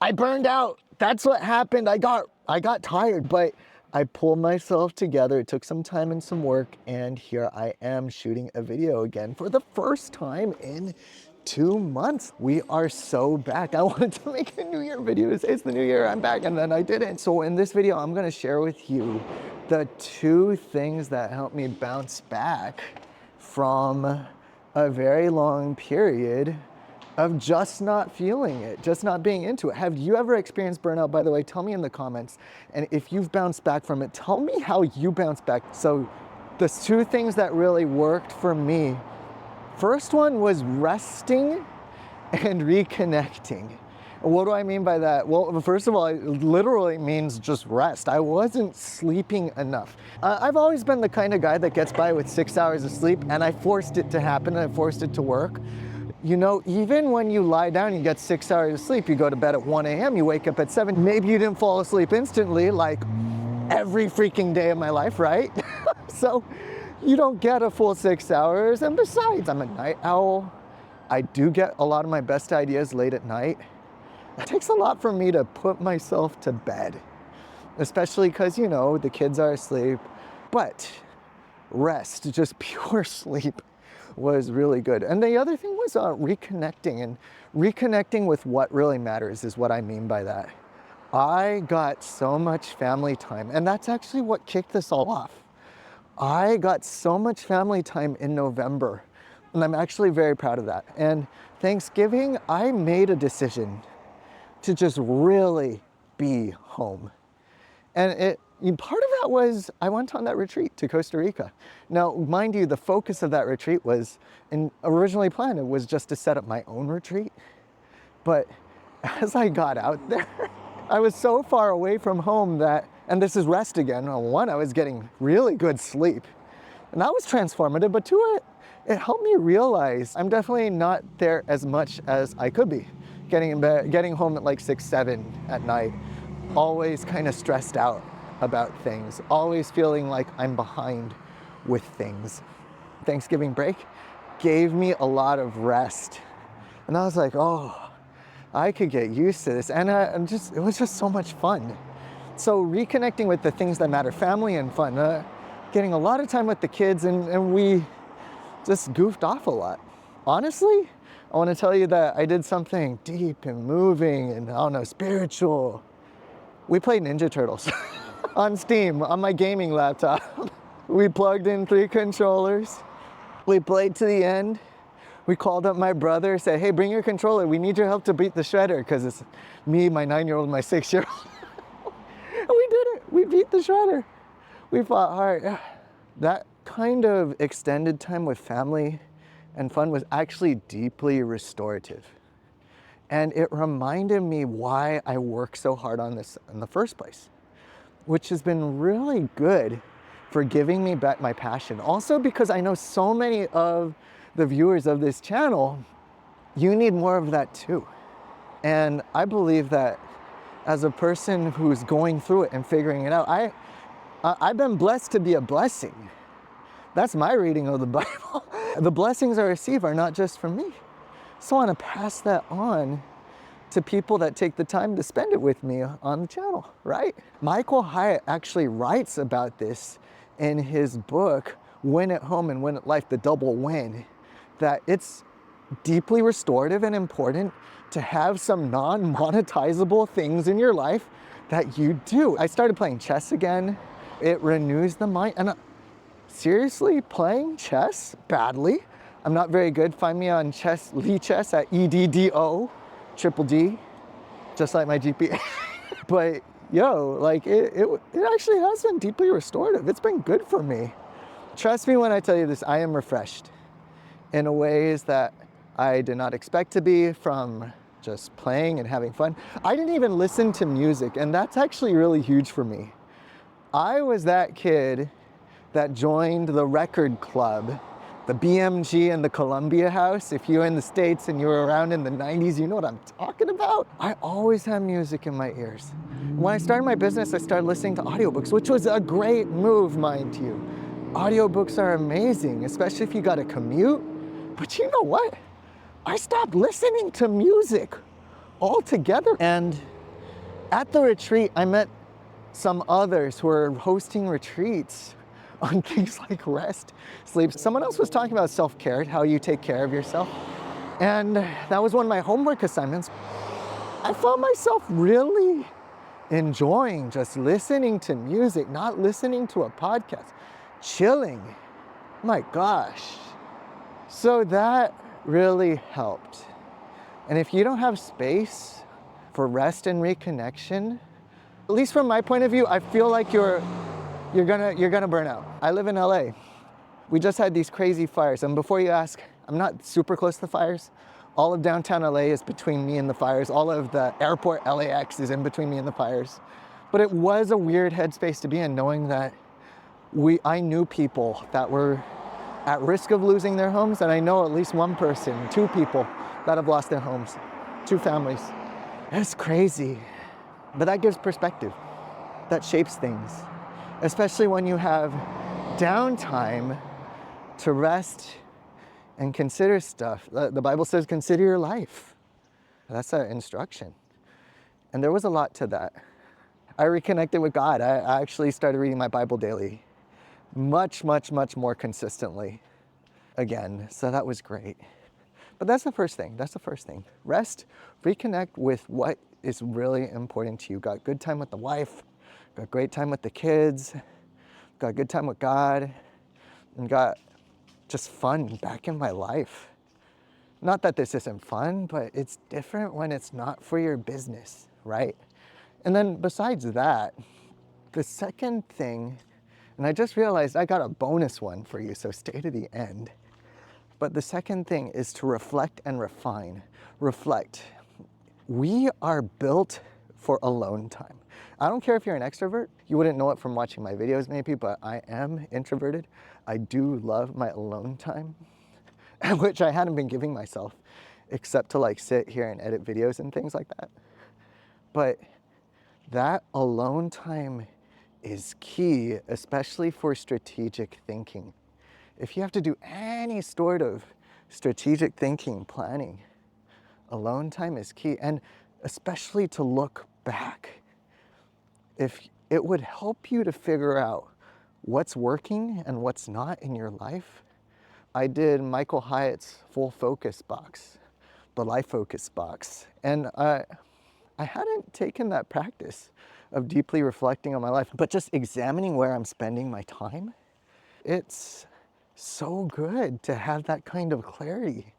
I burned out. That's what happened. I got tired, but I pulled myself together. It took some time and some work, and here I am shooting a video again for the first time in 2 months. We are so back. I wanted to make a New Year video to say it's the new year, I'm back, and then I didn't. So in this video, I'm gonna share with you the 2 things that helped me bounce back from a very long period of just not feeling it, just not being into it. Have you ever experienced burnout, by the way? Tell me in the comments. And if you've bounced back from it, tell me how you bounced back. So the 2 things that really worked for me, first one was resting and reconnecting. What do I mean by that? Well, first of all, it literally means just rest. I wasn't sleeping enough. I've always been the kind of guy that gets by with 6 hours of sleep, and I forced it to happen, and I forced it to work. You know, even when you lie down, you get 6 hours of sleep, you go to bed at 1 a.m., you wake up at 7. Maybe you didn't fall asleep instantly, like every freaking day of my life, right? So you don't get a full 6 hours. And besides, I'm a night owl. I do get a lot of my best ideas late at night. It takes a lot for me to put myself to bed, especially because, you know, the kids are asleep. But rest, just pure sleep, was really good. And the other thing was reconnecting, and reconnecting with what really matters is what I mean by that. I got so much family time, and that's actually what kicked this all off. I got so much family time in November, and I'm actually very proud of that. And Thanksgiving, I made a decision to just really be home. And part of that was I went on that retreat to Costa Rica. Now, mind you, the focus of that retreat was, and originally planned, it was just to set up my own retreat. But as I got out there, I was so far away from home that, and this is rest again, one, I was getting really good sleep. And that was transformative, but two, it helped me realize I'm definitely not there as much as I could be. Getting in bed, getting home at like 6, 7 at night, always kind of stressed out about things, always feeling like I'm behind with things. Thanksgiving break gave me a lot of rest. And I was like, oh, I could get used to this. And it was just so much fun. So reconnecting with the things that matter, family and fun, getting a lot of time with the kids, and we just goofed off a lot. Honestly, I want to tell you that I did something deep and moving and, I don't know, spiritual. We played Ninja Turtles on Steam, on my gaming laptop. We plugged in 3 controllers. We played to the end. We called up my brother, said, hey, bring your controller. We need your help to beat the shredder, because it's me, my 9-year-old, and my 6-year-old. And we did it. We beat the shredder. We fought hard. That kind of extended time with family and fun was actually deeply restorative. And it reminded me why I work so hard on this in the first place, which has been really good for giving me back my passion. Also because I know so many of the viewers of this channel, you need more of that too. And I believe that as a person who's going through it and figuring it out, I've been blessed to be a blessing. That's my reading of the Bible. The blessings I receive are not just from me. So I want to pass that on to people that take the time to spend it with me on the channel, right? Michael Hyatt actually writes about this in his book, Win at Home and Win at Life, the double win, that it's deeply restorative and important to have some non-monetizable things in your life that you do. I started playing chess again. It renews the mind. And seriously, playing chess badly. I'm not very good. Find me on Lee Chess at EDDO, triple D, just like my GPA. But yo, like it actually has been deeply restorative. It's been good for me. Trust me when I tell you this, I am refreshed in ways that I did not expect to be from just playing and having fun. I didn't even listen to music, and that's actually really huge for me. I was that kid that joined the record club, the BMG and the Columbia House. If you're in the States and you were around in the 90s, you know what I'm talking about. I always had music in my ears. When I started my business, I started listening to audiobooks, which was a great move, mind you. Audiobooks are amazing, especially if you got a commute. But you know what? I stopped listening to music all together. And at the retreat, I met some others who are hosting retreats on things like rest, sleep. Someone else was talking about self-care, how you take care of yourself. And that was one of my homework assignments. I found myself really enjoying just listening to music, not listening to a podcast, chilling. My gosh. So that really helped. And if you don't have space for rest and reconnection, at least from my point of view, I feel like you're gonna burn out. I live in LA. We just had these crazy fires. And before you ask, I'm not super close to the fires. All of downtown LA is between me and the fires. All of the airport LAX is in between me and the fires. But it was a weird headspace to be in, knowing that I knew people that were at risk of losing their homes, and I know at least one person, two people that have lost their homes, two families. It's crazy, but that gives perspective. That shapes things, especially when you have downtime to rest and consider stuff. The Bible says, consider your life. That's an instruction. And there was a lot to that. I reconnected with God. I actually started reading my Bible daily, much more consistently again. So that was great. But that's the first thing. Rest, reconnect with what is really important to you. Got good time with the wife, got great time with the kids, got good time with God, and got just fun back in my life. Not that this isn't fun, but it's different when it's not for your business, right? And then besides that, the second thing, and I just realized I got a bonus one for you, so stay to the end. But the second thing is to reflect and refine. Reflect. We are built for alone time. I don't care if you're an extrovert. You wouldn't know it from watching my videos maybe, but I am introverted. I do love my alone time, which I hadn't been giving myself, except to like sit here and edit videos and things like that. But that alone time is key, especially for strategic thinking. If you have to do any sort of strategic thinking, planning, alone time is key, and especially to look back. If it would help you to figure out what's working and what's not in your life. I did Michael Hyatt's full focus box, the life focus box, and I hadn't taken that practice of deeply reflecting on my life, but just examining where I'm spending my time. It's so good to have that kind of clarity.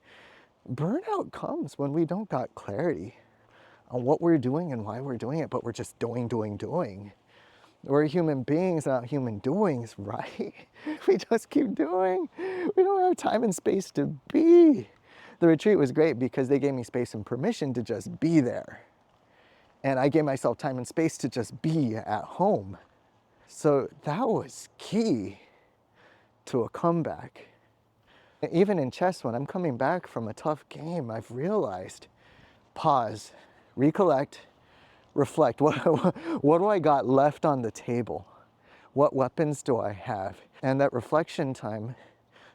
Burnout comes when we don't got clarity on what we're doing and why we're doing it, but we're just doing. We're human beings, not human doings, right? We just keep doing. We don't have time and space to be. The retreat was great because they gave me space and permission to just be there. And I gave myself time and space to just be at home. So that was key to a comeback. Even in chess, when I'm coming back from a tough game, I've realized, pause, recollect, reflect. What do I got left on the table? What weapons do I have? And that reflection time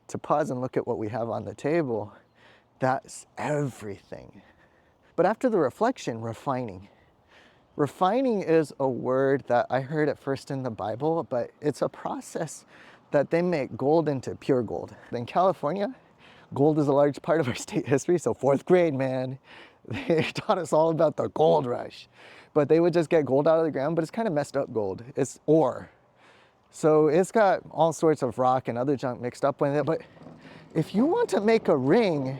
to pause and look at what we have on the table, that's everything. But after the reflection, refining. Refining is a word that I heard at first in the Bible, but it's a process that they make gold into pure gold. In California, gold is a large part of our state history, so 4th grade, man, they taught us all about the gold rush. But they would just get gold out of the ground, but it's kind of messed up gold. It's ore. So it's got all sorts of rock and other junk mixed up with it, but if you want to make a ring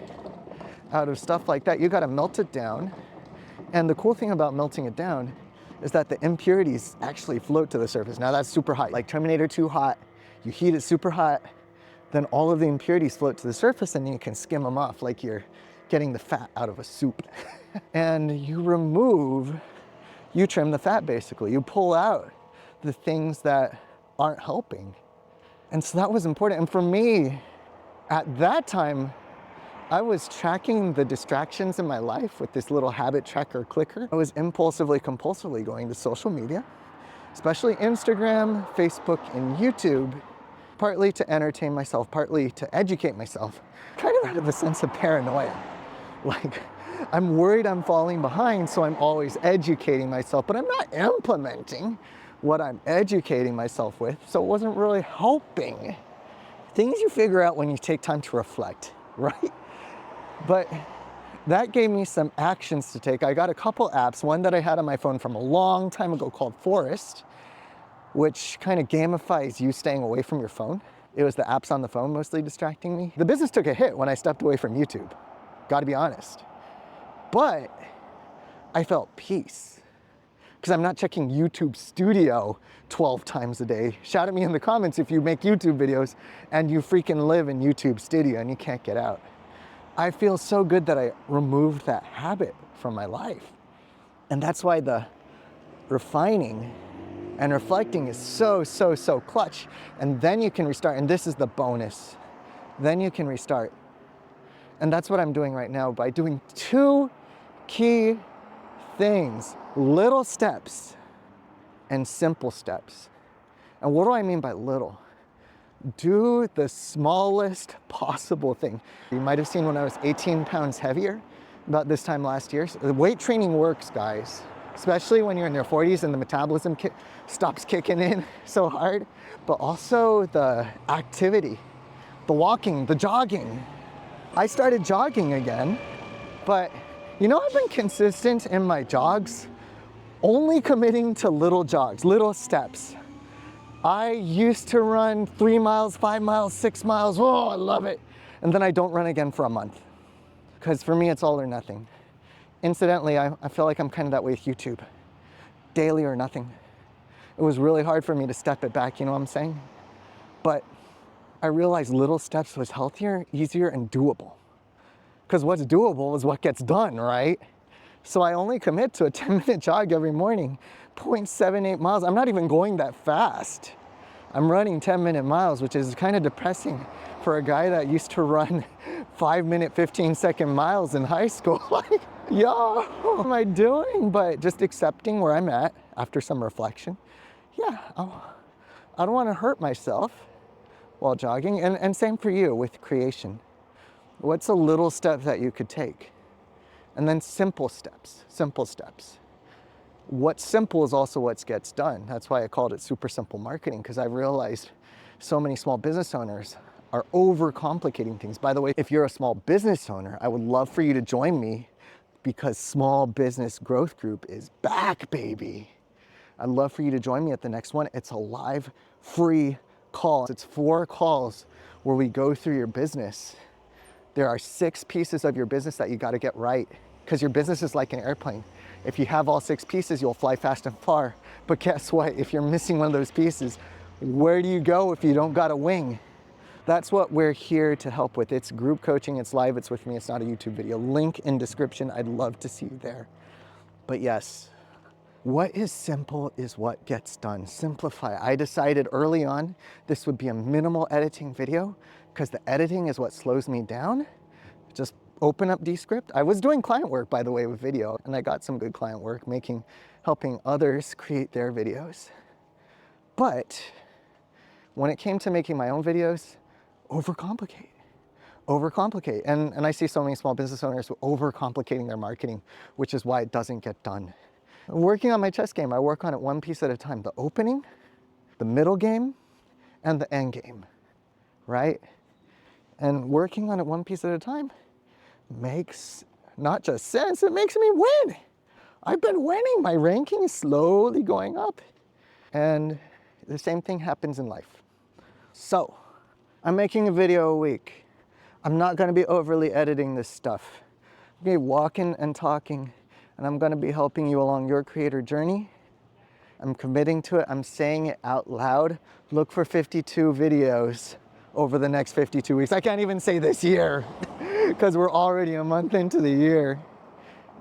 out of stuff like that, you gotta melt it down. And the cool thing about melting it down is that the impurities actually float to the surface. Now that's super hot, like Terminator 2 hot. You heat it super hot, then all of the impurities float to the surface and you can skim them off like you're getting the fat out of a soup. And you trim the fat basically. You pull out the things that aren't helping. And so that was important. And for me, at that time, I was tracking the distractions in my life with this little habit tracker clicker. I was compulsively going to social media, especially Instagram, Facebook, and YouTube, partly to entertain myself, partly to educate myself, kind of out of a sense of paranoia. Like, I'm worried I'm falling behind, so I'm always educating myself, but I'm not implementing what I'm educating myself with, so it wasn't really helping. Things you figure out when you take time to reflect, right? But that gave me some actions to take. I got a couple apps, one that I had on my phone from a long time ago called Forest, which kind of gamifies you staying away from your phone. It was the apps on the phone mostly distracting me. The business took a hit when I stepped away from YouTube, gotta be honest. But I felt peace because I'm not checking YouTube Studio 12 times a day. Shout at me in the comments if you make YouTube videos and you freaking live in YouTube Studio and you can't get out. I feel so good that I removed that habit from my life. And that's why the refining and reflecting is so clutch. And then you can restart, and this is the bonus. Then you can restart. And that's what I'm doing right now by doing 2 key things, little steps and simple steps. And what do I mean by little? Do the smallest possible thing. You might have seen when I was 18 pounds heavier about this time last year. So the weight training works, guys, especially when you're in your 40s and the metabolism stops kicking in so hard, but also the activity, the walking, the jogging. I started jogging again, but you know, I've been consistent in my jogs, only committing to little jogs, little steps. I used to run 3 miles, 5 miles, 6 miles. Oh, I love it. And then I don't run again for a month. Because for me, it's all or nothing. Incidentally, I feel like I'm kind of that way with YouTube. Daily or nothing. It was really hard for me to step it back, you know what I'm saying? But I realized little steps was healthier, easier, and doable. Because what's doable is what gets done, right? So I only commit to a 10-minute jog every morning, 0.78 miles. I'm not even going that fast. I'm running 10-minute miles, which is kind of depressing for a guy that used to run 5-minute, 15-second miles in high school. Like, yo, what am I doing? But just accepting where I'm at after some reflection. Yeah, I don't want to hurt myself while jogging. And same for you with creation. What's a little step that you could take? And then simple steps, simple steps. What's simple is also what gets done. That's why I called it super simple marketing, because I realized so many small business owners are overcomplicating things. By the way, if you're a small business owner, I would love for you to join me because Small Business Growth Group is back, baby. I'd love for you to join me at the next one. It's a live, free call. It's 4 calls where we go through your business. There are 6 pieces of your business that you got to get right, because your business is like an airplane. If you have all 6 pieces, you'll fly fast and far. But guess what? If you're missing one of those pieces, where do you go if you don't got a wing? That's what we're here to help with. It's group coaching, it's live, it's with me, it's not a YouTube video. Link in description. I'd love to see you there. But yes, what is simple is what gets done. Simplify. I decided early on this would be a minimal editing video, because the editing is what slows me down. Just open up Descript. I was doing client work, by the way, with video, and I got some good client work helping others create their videos. But when it came to making my own videos, overcomplicate. And I see so many small business owners overcomplicating their marketing, which is why it doesn't get done. Working on my chess game, I work on it one piece at a time. The opening, the middle game, and the end game, right? And working on it one piece at a time makes not just sense, it makes me win. I've been winning. My ranking is slowly going up. And the same thing happens in life. So, I'm making a video a week. I'm not gonna be overly editing this stuff. I'm gonna be walking and talking, and I'm gonna be helping you along your creator journey. I'm committing to it. I'm saying it out loud. Look for 52 videos over the next 52 weeks. I can't even say this year because we're already a month into the year.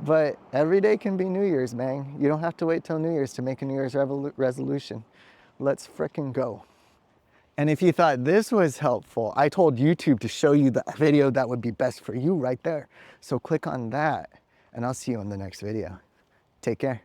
But every day can be New Year's, man. You don't have to wait till New Year's to make a New Year's resolution. Let's frickin' go. And if you thought this was helpful, I told YouTube to show you the video that would be best for you right there. So click on that, and I'll see you in the next video. Take care.